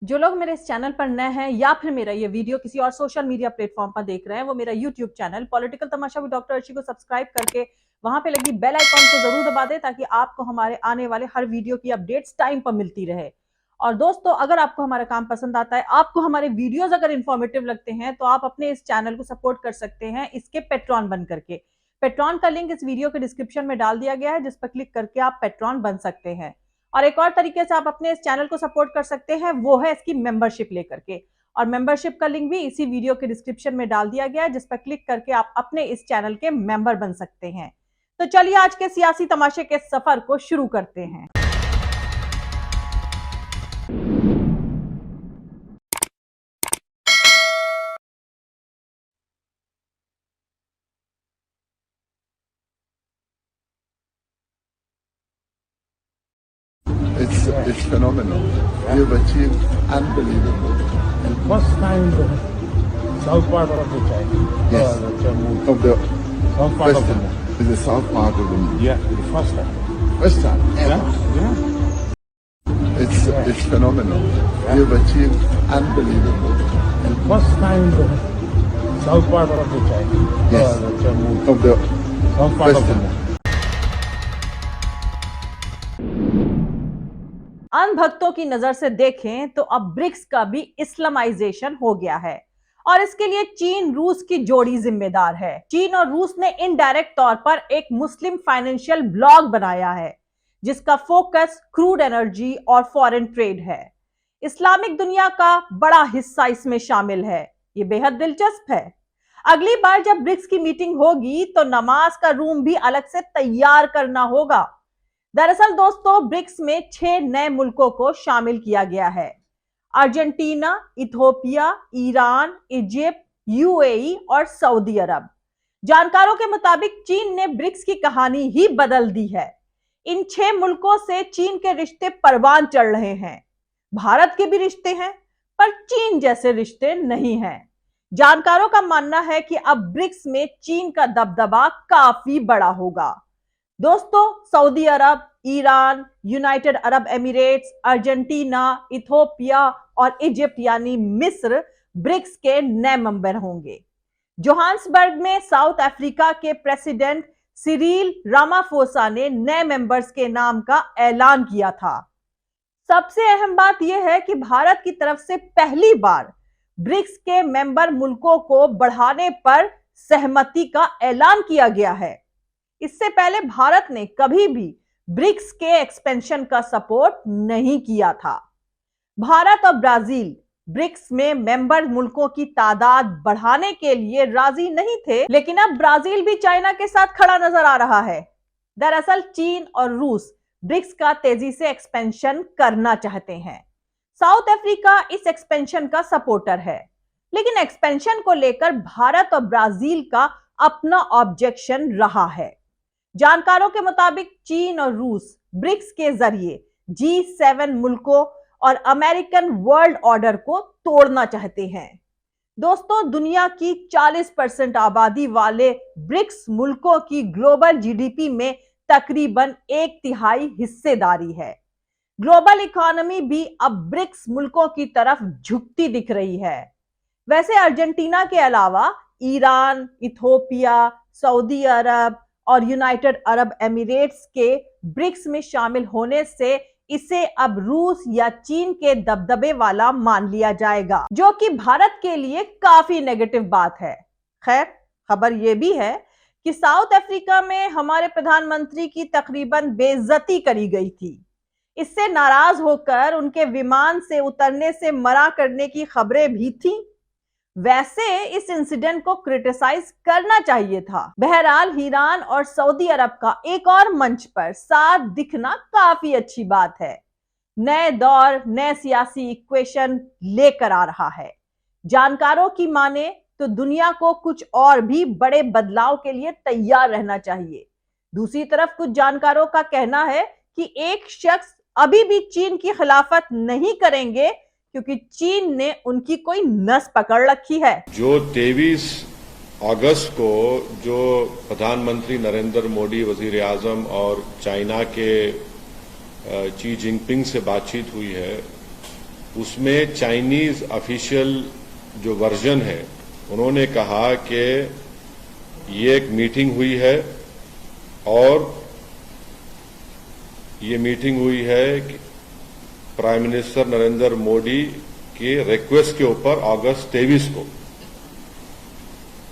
जो लोग मेरे इस चैनल पर नए हैं या फिर मेरा ये वीडियो किसी और सोशल मीडिया प्लेटफॉर्म पर देख रहे हैं, वो मेरा YouTube channel political Tamasha with doctor Arshi को सब्सक्राइब करके वहां पे लगी बेल आइकॉन को जरूर दबा दें ताकि आपको हमारे आने वाले हर वीडियो की अपडेट्स टाइम पर मिलती रहे। और दोस्तों, अगर आपको हमारा काम पसंद आता है, आपको हमारे वीडियोज अगर इंफॉर्मेटिव लगते हैं, तो आप अपने इस चैनल को सपोर्ट कर सकते हैं इसके पेट्रॉन बन करके। पेट्रॉन का लिंक इस वीडियो के डिस्क्रिप्शन में डाल दिया गया है, जिस पर क्लिक करके आप पेट्रॉन बन सकते हैं। और एक और तरीके से आप अपने इस चैनल को सपोर्ट कर सकते हैं, वो है इसकी मेंबरशिप लेकर के। और मेंबरशिप का लिंक भी इसी वीडियो के डिस्क्रिप्शन में डाल दिया गया है, जिस पर क्लिक करके आप अपने इस चैनल के मेंबर बन सकते हैं। तो चलिए आज के सियासी तमाशे के सफर को शुरू करते हैं। It's phenomenal. You've achieved unbelievable. And first time the south part of the China. Yes. Of the South part of the moon. is the south part of the moon. Yeah, the first time. First time ever. Yeah. It's phenomenal. You've achieved unbelievable. And first time the south part of the China. Yes. Of the South part of the moon. अनभक्तों की नजर से देखें तो अब BRICS का भी Islamisation हो गया है और इसके लिए चीन रूस की जोड़ी जिम्मेदार है। चीन और रूस ने इनडायरेक्ट तौर पर एक मुस्लिम फाइनेंशियल ब्लॉक बनाया है जिसका फोकस क्रूड एनर्जी और फॉरेन ट्रेड है। इस्लामिक दुनिया का बड़ा हिस्सा इसमें शामिल है। ये बेहद दिलचस्प है। अगली बार जब ब्रिक्स की मीटिंग होगी तो नमाज का रूम भी अलग से तैयार करना होगा। दरअसल दोस्तों, ब्रिक्स में 6 नए मुल्कों को शामिल किया गया है। Argentina, Ethiopia, Iran, Egypt, UAE और सऊदी अरब। जानकारों के मुताबिक चीन ने ब्रिक्स की कहानी ही बदल दी है। इन 6 मुल्कों से चीन के रिश्ते परवान चढ़ रहे हैं। भारत के भी रिश्ते हैं, पर चीन जैसे रिश्ते नहीं हैं। जानकारों का मानना है कि अब ब्रिक्स में चीन का दबदबा काफी बड़ा होगा। दोस्तों, Saudi Arab, Iran, United Arab Emirates, Argentina, Ethiopia और इजिप्ट यानी मिस्र ब्रिक्स के नए मेंबर होंगे। जोहान्सबर्ग में साउथ अफ्रीका के प्रेसिडेंट सिरिल रामाफोसा ने नए मेंबर्स के नाम का ऐलान किया था। सबसे अहम बात यह है कि भारत की तरफ से पहली बार ब्रिक्स के मेंबर मुल्कों को बढ़ाने पर सहमति का ऐलान किया गया है। इससे पहले भारत ने कभी भी ब्रिक्स के एक्सपेंशन का सपोर्ट नहीं किया था। भारत और ब्राजील ब्रिक्स में मेंबर मुल्कों की तादाद बढ़ाने के लिए राजी नहीं थे, लेकिन अब ब्राजील भी चाइना के साथ खड़ा नजर आ रहा है। दरअसल चीन और रूस ब्रिक्स का तेजी से एक्सपेंशन करना चाहते हैं। साउथ अफ्रीका इस एक्सपेंशन का सपोर्टर है, लेकिन एक्सपेंशन को लेकर भारत और ब्राजील का अपना ऑब्जेक्शन रहा है। जानकारों के मुताबिक चीन और रूस ब्रिक्स के जरिए G7 मुल्कों और अमेरिकन वर्ल्ड ऑर्डर को तोड़ना चाहते हैं। दोस्तों, दुनिया की 40% आबादी वाले ब्रिक्स मुल्कों की ग्लोबल जीडीपी में तकरीबन 1/3 हिस्सेदारी है। ग्लोबल इकोनॉमी भी अब ब्रिक्स मुल्कों की तरफ झुकती दिख रही है। वैसे अर्जेंटीना के अलावा ईरान, इथियोपिया, सऊदी अरब और यूनाइटेड अरब एमिरेट्स के ब्रिक्स में शामिल होने से इसे अब रूस या चीन के दबदबे वाला मान लिया जाएगा, जो कि भारत के लिए काफी नेगेटिव बात है। खैर, खबर यह भी है कि साउथ अफ्रीका में हमारे प्रधानमंत्री की तकरीबन बेइज्जती करी गई थी। इससे नाराज होकर उनके विमान से उतरने से मना करने की खबरें भी थीं। वैसे इस इंसिडेंट को क्रिटिसाइज करना चाहिए था। बहरहाल ईरान और सऊदी अरब का एक और मंच पर साथ दिखना काफी अच्छी बात है। नए दौर नए सियासी इक्वेशन लेकर आ रहा है। जानकारों की माने तो दुनिया को कुछ और भी बड़े बदलाव के लिए तैयार रहना चाहिए। दूसरी तरफ कुछ जानकारों का कहना है कि एक शख्स अभी भी चीन की खिलाफत नहीं करेंगे, क्योंकि चीन ने उनकी कोई नस पकड़ रखी है। जो 23 अगस्त को जो प्रधानमंत्री नरेंद्र मोदी, वजीर आजम और चाइना के शी जिनपिंग से बातचीत हुई है, उसमें चाइनीज ऑफिशियल जो वर्जन है, उन्होंने कहा कि ये एक मीटिंग हुई है और ये मीटिंग हुई है कि प्राइम मिनिस्टर नरेंद्र मोदी के रिक्वेस्ट के ऊपर अगस्त 23 को,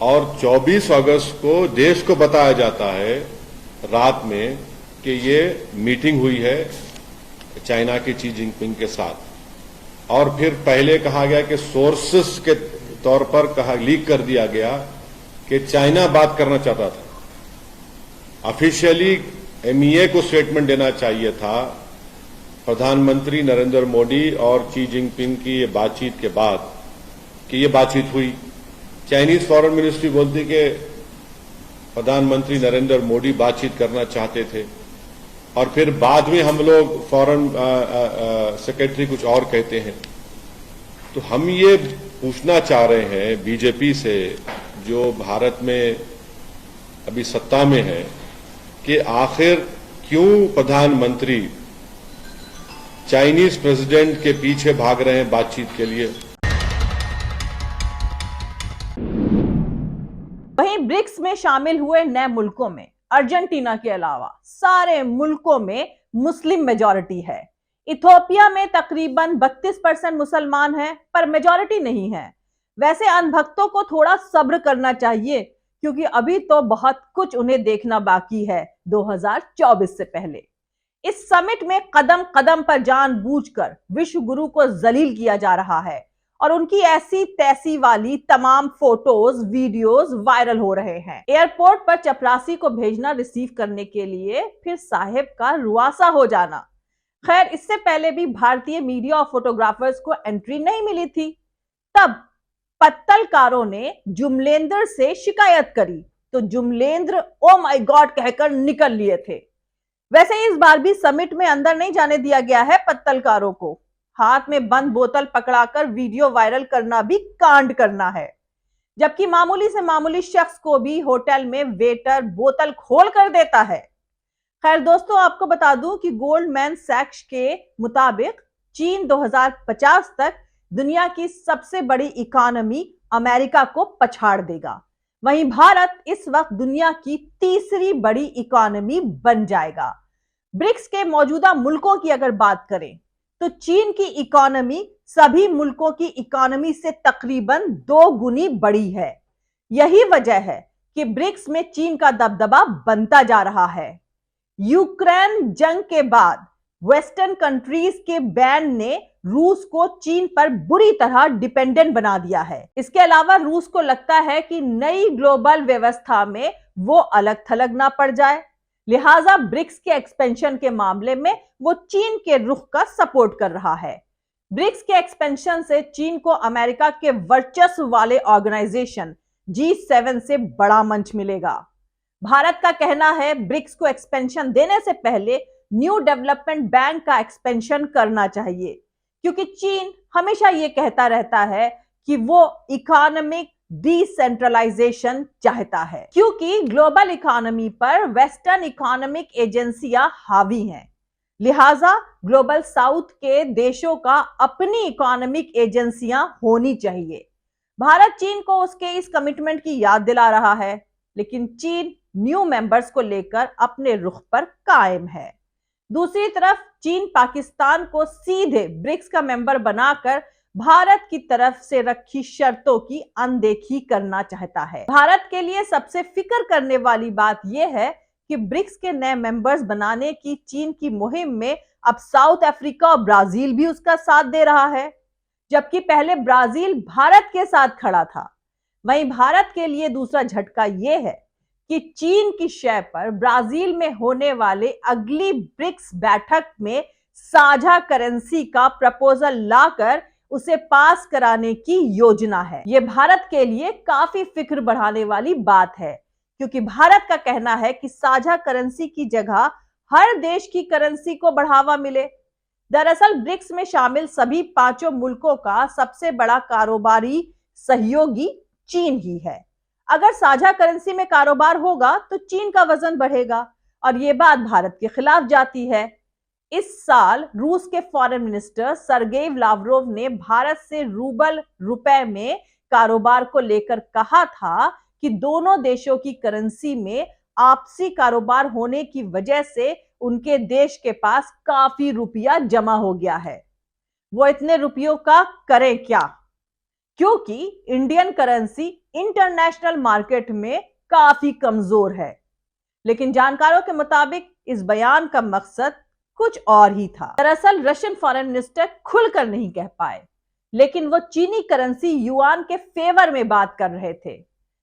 और 24 अगस्त को देश को बताया जाता है रात में कि ये मीटिंग हुई है चाइना के शी जिनपिंग के साथ। और फिर पहले कहा गया कि सोर्सेस के तौर पर लीक कर दिया गया कि चाइना बात करना चाहता था। ऑफिशियली एमईए को स्टेटमेंट देना चाहिए था प्रधानमंत्री नरेंद्र मोदी और शी जिनपिंग की ये बातचीत के बाद कि ये बातचीत हुई। चाइनीज फॉरेन मिनिस्ट्री बोलती कि प्रधानमंत्री नरेंद्र मोदी बातचीत करना चाहते थे, और फिर बाद में हम लोग फॉरेन सेक्रेटरी कुछ और कहते हैं। तो हम ये पूछना चाह रहे हैं बीजेपी से, जो भारत में अभी सत्ता में है, कि आखिर क्यों प्रधानमंत्री चाइनीज प्रेसिडेंट के पीछे भाग रहे हैं बातचीत के लिए। वहीं ब्रिक्स में शामिल हुए नए मुल्कों में अर्जेंटीना के अलावा सारे मुल्कों में मुस्लिम मेजॉरिटी है। इथियोपिया में तकरीबन 32% मुसलमान हैं, पर मेजॉरिटी नहीं है। वैसे अनभक्तों को थोड़ा सब्र करना चाहिए, क्योंकि अभी तो बहुत कुछ उन्हें देखना बाकी है 2024 से पहले। इस समिट में कदम कदम पर जानबूझकर विश्व गुरु को जलील किया जा रहा है और उनकी ऐसी तैसी वाली तमाम फोटोज वीडियोस वायरल हो रहे हैं। एयरपोर्ट पर चपरासी को भेजना रिसीव करने के लिए, फिर साहेब का रुआसा हो जाना। खैर, इससे पहले भी भारतीय मीडिया और फोटोग्राफर्स को एंट्री नहीं मिली थी। तब पत्तलकारों ने जुमलेंद्र से शिकायत करी तो जुमलेंद्र ओ माय गॉड कहकर निकल लिए थे। वैसे इस बार भी समिट में अंदर नहीं जाने दिया गया है पत्तलकारों को। हाथ में बंद बोतल पकड़ाकर वीडियो वायरल करना भी कांड करना है, जबकि मामूली से मामूली शख्स को भी होटल में वेटर बोतल खोल कर देता है। खैर दोस्तों, आपको बता दूं कि गोल्डमैन सैक्स के मुताबिक चीन 2050 तक दुनिया की सबसे बड़ी इकोनॉमी अमेरिका को पछाड़ देगा। वहीं भारत इस वक्त दुनिया की तीसरी बड़ी इकोनॉमी बन जाएगा। ब्रिक्स के मौजूदा मुल्कों की अगर बात करें तो चीन की इकोनॉमी सभी मुल्कों की इकोनॉमी से तकरीबन 2 गुनी बड़ी है। यही वजह है कि ब्रिक्स में चीन का दबदबा बनता जा रहा है। यूक्रेन जंग के बाद वेस्टर्न कंट्रीज के बैन ने रूस को चीन पर बुरी तरह डिपेंडेंट बना दिया है। इसके अलावा रूस को लगता है कि नई ग्लोबल व्यवस्था में वो अलग थलग ना पड़ जाए, लिहाजा ब्रिक्स के एक्सपेंशन के मामले में वो चीन के रुख का सपोर्ट कर रहा है। ब्रिक्स के एक्सपेंशन से चीन को अमेरिका के वर्चस्व वाले ऑर्गेनाइजेशन G7 से बड़ा मंच मिलेगा। भारत का कहना है ब्रिक्स को एक्सपेंशन देने से पहले न्यू डेवलपमेंट बैंक का एक्सपेंशन करना चाहिए, क्योंकि चीन हमेशा ये कहता रहता है कि वो इकोनॉमिक डिसेंट्रलाइजेशन चाहता है, क्योंकि ग्लोबल इकोनॉमी पर वेस्टर्न इकोनॉमिक एजेंसियां हावी हैं। लिहाजा ग्लोबल साउथ के देशों का अपनी इकोनॉमिक एजेंसियां होनी चाहिए। भारत चीन को उसके इस कमिटमेंट की याद दिला रहा है, लेकिन चीन न्यू मेंबर्स को लेकर अपने रुख पर कायम है। दूसरी तरफ चीन पाकिस्तान को सीधे ब्रिक्स का मेंबर बनाकर भारत की तरफ से रखी शर्तों की अनदेखी करना चाहता है। भारत के लिए सबसे फिक्र करने वाली बात यह है कि ब्रिक्स के नए मेंबर्स बनाने की चीन की मुहिम में अब साउथ अफ्रीका और ब्राजील भी उसका साथ दे रहा है, जबकि पहले ब्राजील भारत के साथ खड़ा था। वहीं भारत के लिए दूसरा झटका यह है कि चीन की शय पर ब्राजील में होने वाले अगली ब्रिक्स बैठक में साझा करेंसी का प्रपोजल लाकर उसे पास कराने की योजना है। यह भारत के लिए काफी फिक्र बढ़ाने वाली बात है, क्योंकि भारत का कहना है कि साझा करेंसी की जगह हर देश की करेंसी को बढ़ावा मिले। दरअसल ब्रिक्स में शामिल सभी 5 मुल्कों का सबसे बड़ा कारोबारी सहयोगी चीन ही है। अगर साझा करेंसी में कारोबार होगा तो चीन का वजन बढ़ेगा और यह बात भारत के खिलाफ जाती है। इस साल रूस के फॉरेन मिनिस्टर सरगेई लावरोव ने भारत से रूबल रुपए में कारोबार को लेकर कहा था कि दोनों देशों की करेंसी में आपसी कारोबार होने की वजह से उनके देश के पास काफी रुपया जमा हो गया है। वो इतने रुपयों का करें क्या, क्योंकि इंडियन करेंसी इंटरनेशनल मार्केट में काफी कमजोर है। लेकिन जानकारों के मुताबिक इस बयान का मकसद कुछ और ही था। दरअसल रशियन फॉरेन मिनिस्टर खुलकर नहीं कह पाए, लेकिन वो चीनी करेंसी युआन के फेवर में बात कर रहे थे।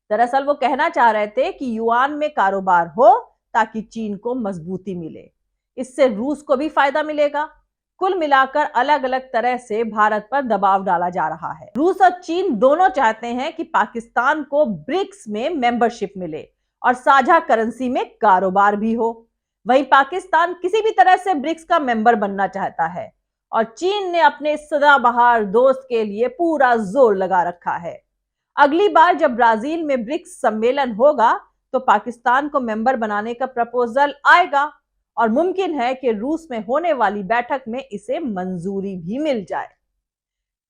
दरअसल वो कहना चाह रहे थे कि युआन में कारोबार हो ताकि चीन को मजबूती मिले, इससे रूस को भी फायदा मिलेगा। कुल मिलाकर अलग अलग तरह से भारत पर दबाव डाला जा रहा है। रूस और चीन दोनों चाहते हैं कि पाकिस्तान को ब्रिक्स में मेंबरशिप मिले और साझा करेंसी में कारोबार भी हो। वहीं पाकिस्तान किसी भी तरह से ब्रिक्स का मेंबर बनना चाहता है और चीन ने अपने सदाबहार दोस्त के लिए पूरा जोर लगा रखा है। अगली बार जब ब्राजील में ब्रिक्स सम्मेलन होगा तो पाकिस्तान को मेंबर बनाने का प्रपोजल आएगा और मुमकिन है कि रूस में होने वाली बैठक में इसे मंजूरी भी मिल जाए।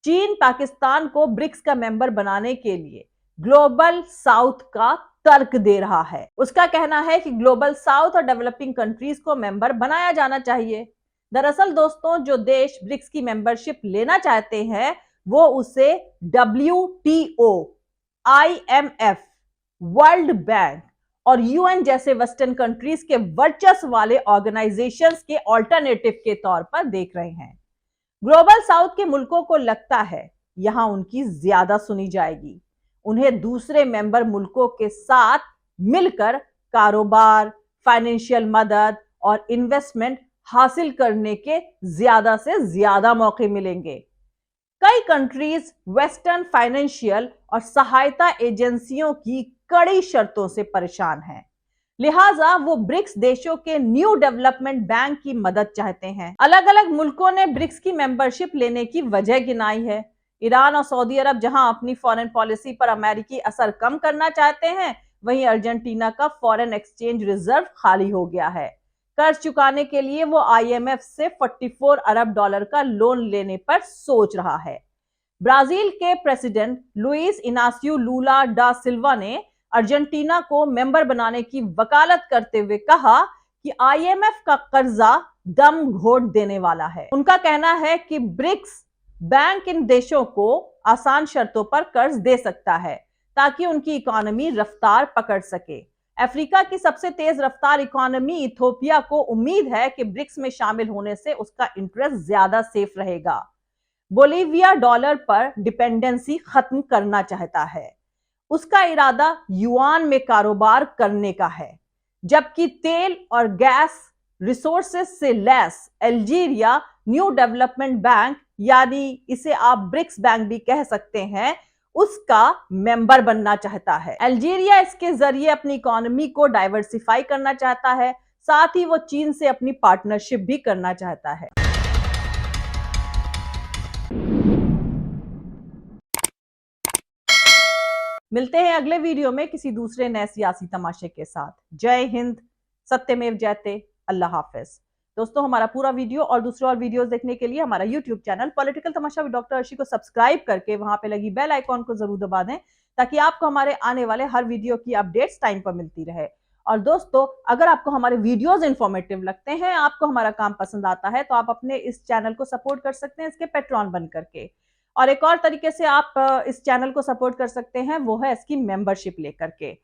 चीन पाकिस्तान को ब्रिक्स का मेंबर बनाने के लिए ग्लोबल साउथ का तर्क दे रहा है। उसका कहना है कि ग्लोबल साउथ और डेवलपिंग कंट्रीज को मेंबर बनाया जाना चाहिए। दरअसल दोस्तों, जो देश ब्रिक्स की मेंबरशिप लेना चाहते हैं वो उसे WTO, IMF, वर्ल्ड बैंक और UN जैसे वेस्टर्न कंट्रीज के वर्चस्व वाले ऑर्गेनाइजेशंस के ऑल्टरनेटिव के तौर पर देख रहे हैं। ग्लोबल साउथ के मुल्कों को लगता है यहां उनकी ज्यादा सुनी जाएगी। उन्हें दूसरे मेंबर मुल्कों के साथ मिलकर कारोबार, फाइनेंशियल मदद और इन्वेस्टमेंट हासिल करने के ज्यादा से ज्यादा मौके मिलेंगे। कई कंट्रीज वेस्टर्न फाइनेंशियल और सहायता एजेंसियों की कड़ी शर्तों से परेशान हैं, लिहाजा वो ब्रिक्स देशों के न्यू डेवलपमेंट बैंक की मदद चाहते हैं। अलग अलग मुल्कों ने ब्रिक्स की मेंबरशिप लेने की वजह गिनाई है। ईरान और सऊदी अरब जहां अपनी फॉरेन पॉलिसी पर अमेरिकी असर कम करना चाहते हैं, वहीं अर्जेंटीना का फॉरेन एक्सचेंज रिजर्व खाली हो गया है। कर्ज चुकाने के लिए वो IMF से $44 अरब का लोन लेने पर सोच रहा है। ब्राजील के प्रेसिडेंट लुइस इनासियो लूला डा सिल्वा ने अर्जेंटीना को मेंबर बनाने की वकालत करते हुए कहा कि IMF का कर्जा दम घोट देने वाला है। उनका कहना है कि ब्रिक्स बैंक इन देशों को आसान शर्तों पर कर्ज दे सकता है ताकि उनकी इकोनॉमी रफ्तार पकड़ सके। अफ्रीका की सबसे तेज रफ्तार इकोनॉमी इथियोपिया को उम्मीद है कि ब्रिक्स में शामिल होने से उसका इंटरेस्ट ज्यादा सेफ रहेगा। बोलीविया डॉलर पर डिपेंडेंसी खत्म करना चाहता है। उसका इरादा युआन में कारोबार करने का है, जबकि तेल और गैस रिसोर्सेज से lace Algeria new development bank, यानी इसे आप ब्रिक्स बैंक भी कह सकते हैं, उसका मेंबर बनना चाहता है। अल्जीरिया इसके जरिए अपनी इकोनॉमी को डाइवर्सिफाई करना चाहता है, साथ ही वो चीन से अपनी पार्टनरशिप भी करना चाहता है। मिलते हैं अगले वीडियो में किसी दूसरे नए सियासी तमाशे के साथ। जय हिंद, सत्यमेव जयते, अल्लाह हाफिज। दोस्तों, हमारा पूरा वीडियो और दूसरे और वीडियोस देखने के लिए हमारा YouTube channel political Tamasha with doctor Arshi को सब्सक्राइब करके वहां पे लगी बेल आइकॉन को जरूर दबा दें ताकि आपको हमारे आने वाले हर वीडियो की अपडेट्स टाइम पर मिलती रहे। और दोस्तों, अगर आपको हमारे वीडियोस इंफॉर्मेटिव लगते हैं, आपको हमारा काम पसंद आता है, तो आप अपने इस चैनल को सपोर्ट कर सकते हैं इसके पेट्रॉन बन करके। और एक और तरीके से आप इस चैनल को सपोर्ट कर सकते हैं, वो है इसकी मेंबरशिप लेकर के।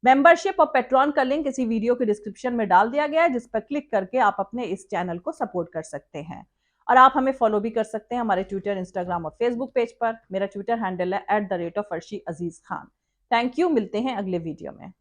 मेंबरशिप और पेट्रॉन का लिंक इसी वीडियो के डिस्क्रिप्शन में डाल दिया गया है, जिस पर क्लिक करके आप अपने इस चैनल को सपोर्ट कर सकते हैं। और आप हमें फॉलो भी कर सकते हैं हमारे ट्विटर, इंस्टाग्राम और फेसबुक पेज पर। मेरा ट्विटर हैंडल है @arshi_aziz khan। थैंक यू, मिलते हैं अगले वीडियो में।